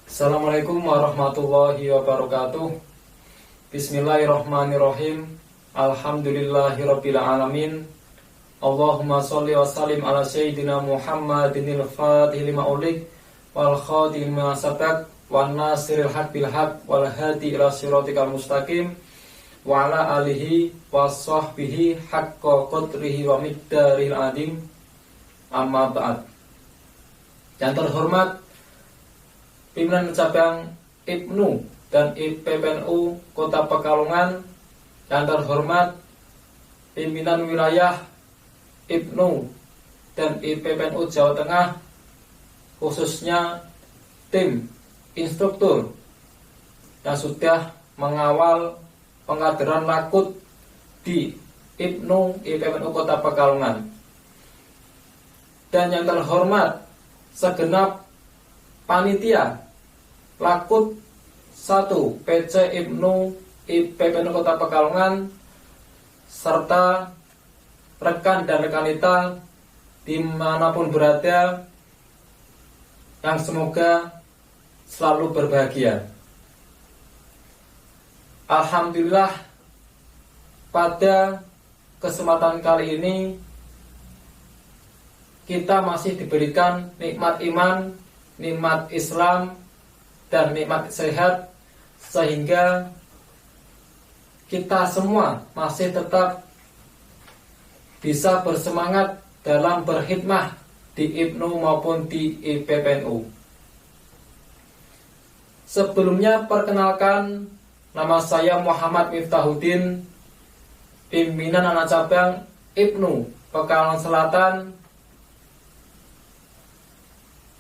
Assalamualaikum warahmatullahi wabarakatuh. Bismillahirrahmanirrahim. Alhamdulillahirabbil alamin. Allahumma sholli wa sallim ala sayyidina Muhammadinil fatih lima ulik wal khatim lima sabaq wan nasiril haq bil haq wal hadi ila siratikal mustaqim wa ala alihi wa sahbihi haqqa qadrihi wa miqdaril adim. Amma ba'd. Yang terhormat pimpinan cabang IPNU dan IPPNU Kota Pekalongan, yang terhormat pimpinan wilayah IPNU dan IPPNU Jawa Tengah, khususnya tim instruktur yang sudah mengawal pengkaderan Lakut di IPNU IPPNU Kota Pekalongan, dan yang terhormat segenap panitia Lakut 1 PC IPNU IPPNU Kota Pekalongan serta rekan dan rekanita dimanapun berada, yang semoga selalu berbahagia. Alhamdulillah, pada kesempatan kali ini kita masih diberikan nikmat iman, nikmat Islam, dan nikmat sehat, sehingga kita semua masih tetap bisa bersemangat dalam berkhidmah di IPNU maupun di IPPNU. Sebelumnya perkenalkan, nama saya Muhammad Miftahuddin, pimpinan anak cabang IPNU Pekalongan Selatan,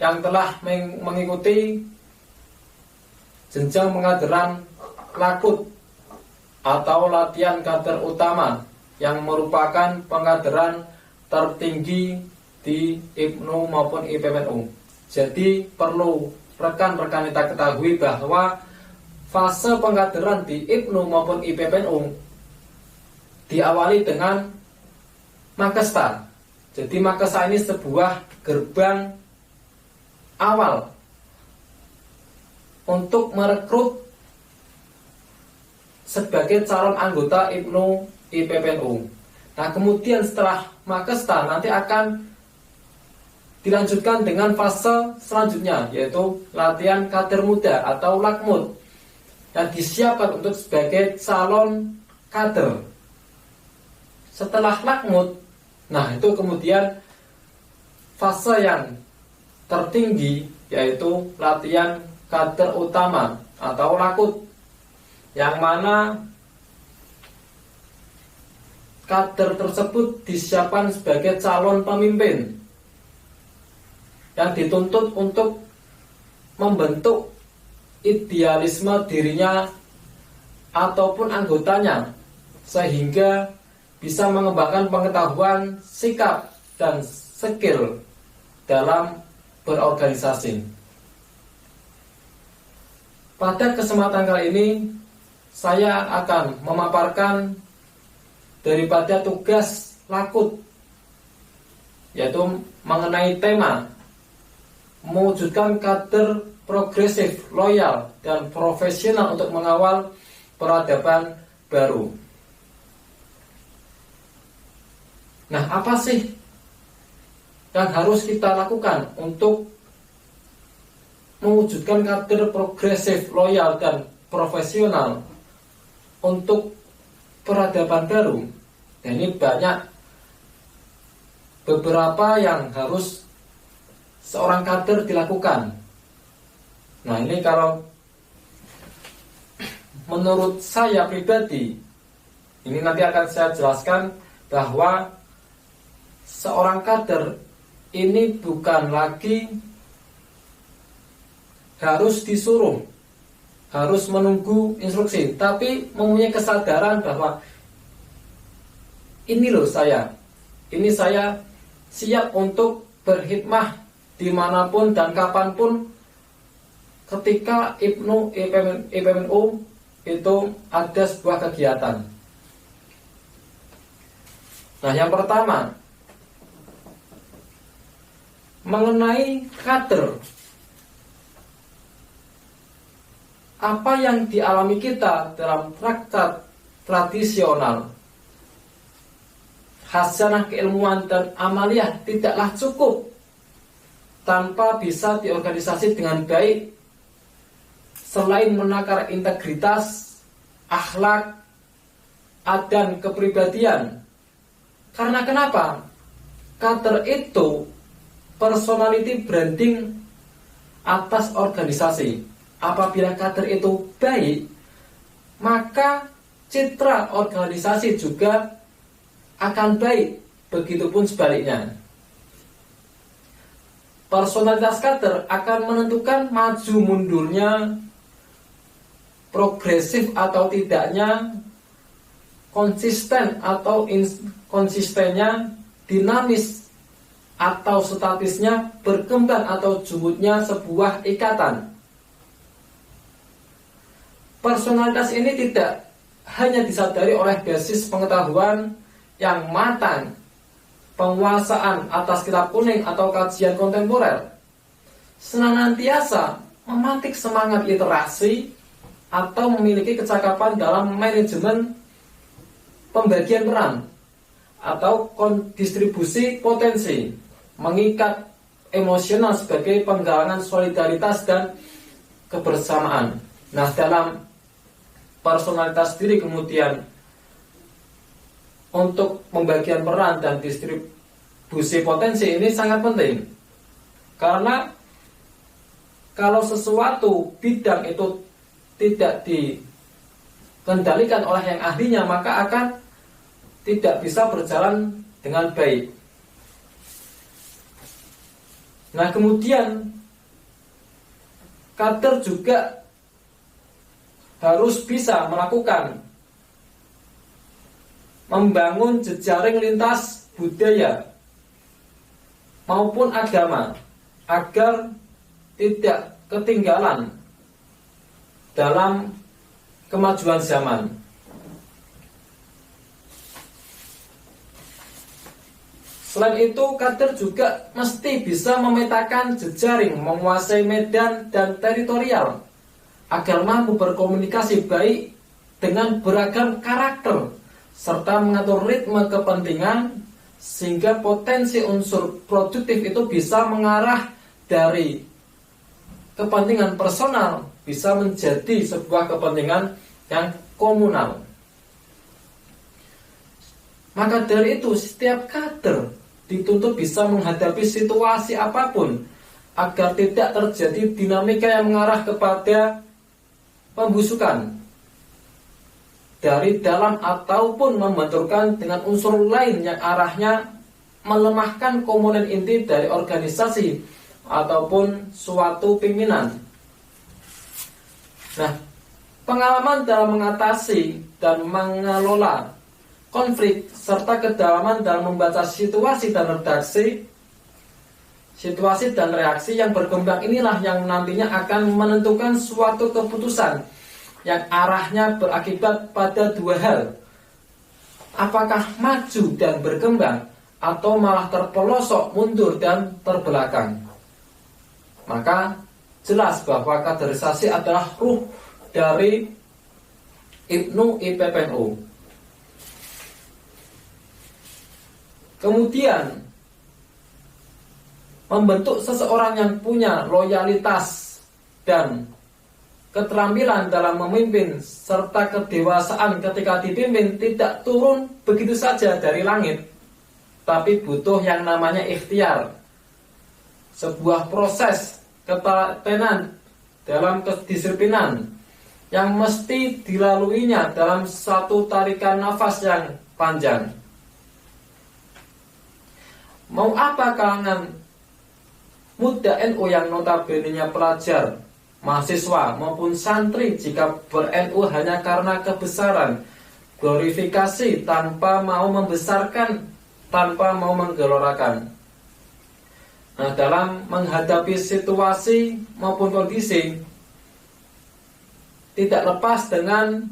yang telah mengikuti jenjang pengkaderan Lakut atau latihan kader utama, yang merupakan pengkaderan tertinggi di IPNU maupun IPPNU. Jadi perlu rekan-rekan kita ketahui bahwa fase pengkaderan di IPNU maupun IPPNU diawali dengan Makesta. Jadi Makesta ini sebuah gerbang awal untuk merekrut sebagai calon anggota IPNU IPPNU. Nah, kemudian setelah Makesta nanti akan dilanjutkan dengan fase selanjutnya, yaitu latihan kader muda atau Lakmut, yang disiapkan untuk sebagai calon kader. Setelah Lakmut, nah itu kemudian fase yang tertinggi, yaitu latihan kader utama atau Lakut, yang mana kader tersebut disiapkan sebagai calon pemimpin yang dituntut untuk membentuk idealisme dirinya ataupun anggotanya, sehingga bisa mengembangkan pengetahuan, sikap, dan skill dalam berorganisasi. Pada kesempatan kali ini saya akan memaparkan daripada tugas Lakut, yaitu mengenai tema mewujudkan kader progresif, loyal, dan profesional untuk mengawal peradaban baru. Nah, apa sih yang harus kita lakukan untuk mewujudkan kader progresif, loyal, dan profesional untuk peradaban baru? Nah, ini banyak beberapa yang harus seorang kader dilakukan. Nah, ini kalau menurut saya pribadi, ini nanti akan saya jelaskan bahwa seorang kader ini bukan lagi harus disuruh, harus menunggu instruksi, tapi mempunyai kesadaran bahwa ini loh saya siap untuk berkhidmah dimanapun dan kapanpun ketika IPNU IPPNU itu ada sebuah kegiatan. Nah, yang pertama mengenai kader. apa yang dialami kita dalam traktat tradisional, khazanah keilmuan dan amaliyah tidaklah cukup tanpa bisa diorganisasi dengan baik, selain menakar integritas, akhlak, dan kepribadian. Karena kenapa? Kader itu personality branding atas organisasi. Apabila kader itu baik, maka citra organisasi juga akan baik. Begitupun sebaliknya. Personalitas kader akan menentukan maju mundurnya, progresif atau tidaknya, konsisten atau inkonsistennya, dinamis atau statisnya, berkembang atau jumutnya sebuah ikatan. Personalitas ini tidak hanya disadari oleh basis pengetahuan yang matang, penguasaan atas kitab kuning atau kajian kontemporer, senantiasa mematik semangat literasi atau memiliki kecakapan dalam manajemen pembagian peran atau distribusi potensi, mengikat emosional sebagai penggalangan solidaritas dan kebersamaan. Nah, dalam personalitas diri kemudian untuk pembagian peran dan distribusi potensi ini sangat penting. Karena kalau sesuatu bidang itu tidak dikendalikan oleh yang ahlinya, maka akan tidak bisa berjalan dengan baik. Nah, kemudian kader juga harus bisa melakukan membangun jejaring lintas budaya maupun agama agar tidak ketinggalan dalam kemajuan zaman. Selain itu, kader juga mesti bisa memetakan jejaring, menguasai medan dan teritorial agar mampu berkomunikasi baik dengan beragam karakter serta mengatur ritme kepentingan sehingga potensi unsur produktif itu bisa mengarah dari kepentingan personal bisa menjadi sebuah kepentingan yang komunal. Maka dari itu setiap kader dituntut bisa menghadapi situasi apapun agar tidak terjadi dinamika yang mengarah kepada pembusukan dari dalam ataupun membenturkan dengan unsur lain yang arahnya melemahkan komponen inti dari organisasi ataupun suatu pimpinan. Nah, pengalaman dalam mengatasi dan mengelola konflik serta kedalaman dalam membaca situasi dan reaksi yang berkembang inilah yang nantinya akan menentukan suatu keputusan yang arahnya berakibat pada dua hal. Apakah maju dan berkembang atau malah terpelosok, mundur dan terbelakang. Maka jelas bahwa kaderisasi adalah ruh dari Ibnu IPPNU. Kemudian membentuk seseorang yang punya loyalitas dan keterampilan dalam memimpin serta kedewasaan ketika dipimpin tidak turun begitu saja dari langit, tapi butuh yang namanya ikhtiar, sebuah proses ketelatenan dalam kedisiplinan yang mesti dilaluinya dalam satu tarikan nafas yang panjang. Mau apa kalangan muda NU yang notabene-nya pelajar, mahasiswa maupun santri jika ber-NU hanya karena kebesaran, glorifikasi tanpa mau membesarkan, tanpa mau menggelorakan. Nah, dalam menghadapi situasi maupun kondisi tidak lepas dengan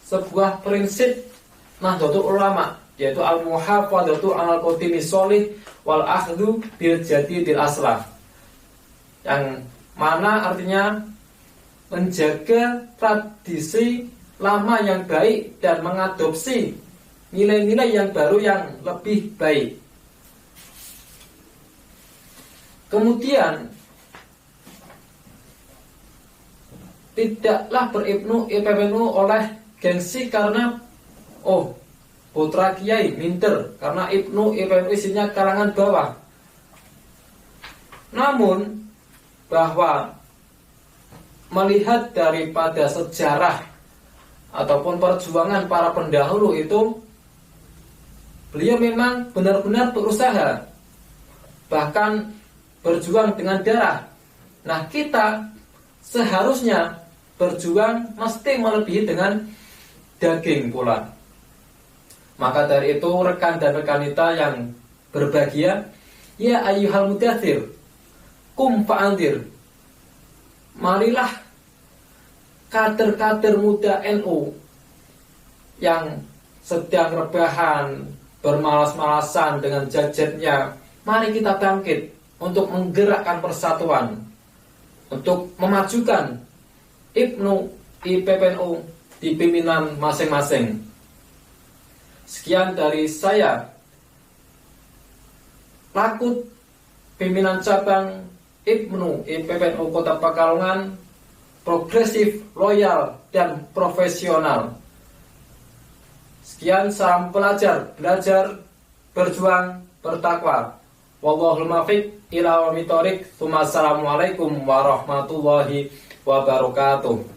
sebuah prinsip Nahdlatul Ulama, yaitu al-muhafadzatu 'alal qawli sholih wal akhdhu bil jadidil aslah, yang mana artinya menjaga tradisi lama yang baik dan mengadopsi nilai-nilai yang baru yang lebih baik. Kemudian tidaklah beripnu oleh gengsi karena putra kiai minter, karena ibnu isinya kalangan bawah. Namun bahwa melihat daripada sejarah ataupun perjuangan para pendahulu itu, beliau memang benar-benar berusaha, bahkan berjuang dengan darah. Nah, kita seharusnya berjuang mesti melebihi dengan daging pula. Maka dari itu rekan dan rekanita yang berbahagia, ya ayyuhal mudaththir, kum fa'andir. Marilah kader-kader muda NU yang sedang rebahan, bermalas-malasan dengan jajetnya, mari kita bangkit untuk menggerakkan persatuan, untuk memajukan IPPNU di pimpinan masing-masing. Sekian dari saya, Lakut, pimpinan cabang IPPNU Kota Pekalongan, progresif, loyal, dan profesional. Sekian, salam pelajar, belajar, berjuang, bertakwa. Wallahul muwaffiq ila aqwamit thoriq. Assalamualaikum warahmatullahi wabarakatuh.